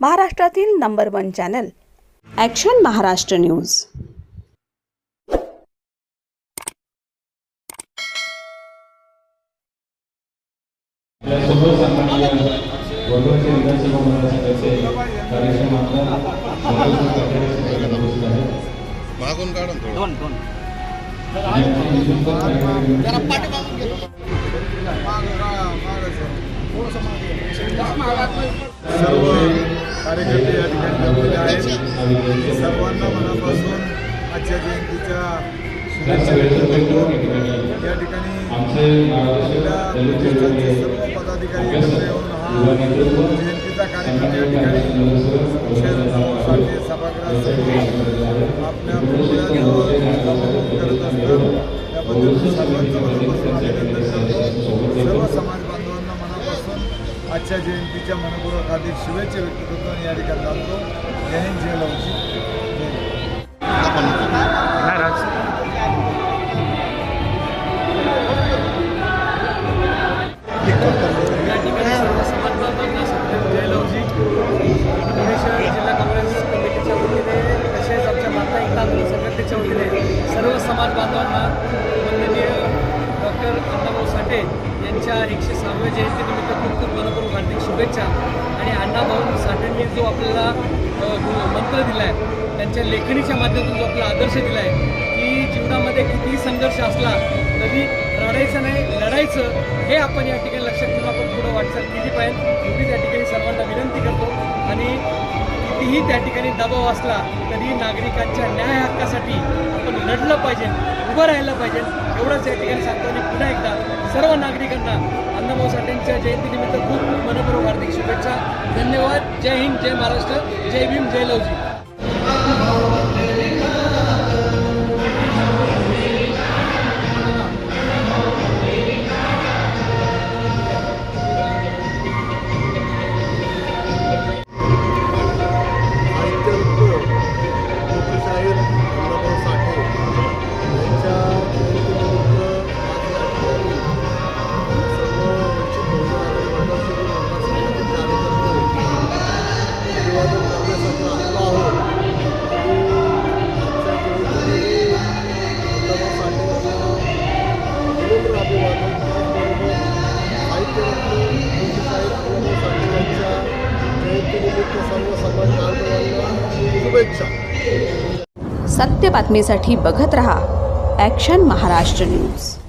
महाराष्ट्रातील number 1 channel action Maharashtra news. मागून काढून थोडं दोन सर्व कार्यकर्ते या ठिकाणी जमलेले आहेत। सर्वांना मनापासून आजच्या जयंतीच्या शुभेच्छा व्यक्त करतो। या ठिकाणी आपल्या प्रतिष्ठानचे सर्व पदाधिकारी एकत्र येऊन हा जयंतीचा कार्यक्रम या ठिकाणी शहरासाठी सभागृहात आपल्या मुलाजवळ करत असतात। त्याबद्दल सर्वांचं मनापासून अभिनंदन करतो। सर्व समाज बांधवांना मनापासून आजच्या जयंतीच्या मनपूर्वक हार्दिक शुभेच्छा व्यक्त करतो आणि या ठिकाणी जातो। जय हिंद, जय लवजी, जय लवजी। पुणे शहर जिल्हा काँग्रेस कमिटीच्या वतीने तसेच आमच्या माता एकता आंदोलन संघटनेच्या वतीने सर्व समाज बांधवांना वंदनीय डॉक्टर अण्णाभाऊ साठे यांच्या 106व्या जयंतीनिमित्त खूप खूप मनपूर्वक हार्दिक शुभेच्छा। आणि अण्णाभाऊ साठेंनी जो आपल्याला मंत्र दिला आहे, त्यांच्या लेखणीच्या माध्यमातून जो आपला आदर्श दिला आहे की जीवनामध्ये कितीही संघर्ष असला तरी रडायचं नाही, लढायचं, हे आपण या ठिकाणी लक्षात घेऊन आपण पुढं वाटचाल केली पाहिजे एवढी त्या ठिकाणी सर्वांना विनंती करतो। आणि कितीही त्या ठिकाणी दबाव असला तरी नागरिकांच्या न्याय हक्कासाठी आपण लढलं पाहिजे, उभं राहिलं पाहिजे, एवढंच या ठिकाणी सांगतो। आणि पुन्हा एकदा सर्व नागरिकांना अण्णाभाऊ साठेंच्या जयंतीनिमित्त खूप मनपूर्वक हार्दिक शुभेच्छा। धन्यवाद। जय हिंद, जय महाराष्ट्र, जय भीम, जय लवजी। सत्य बातमीसाठी बघत रहा ॲक्शन महाराष्ट्र न्यूज।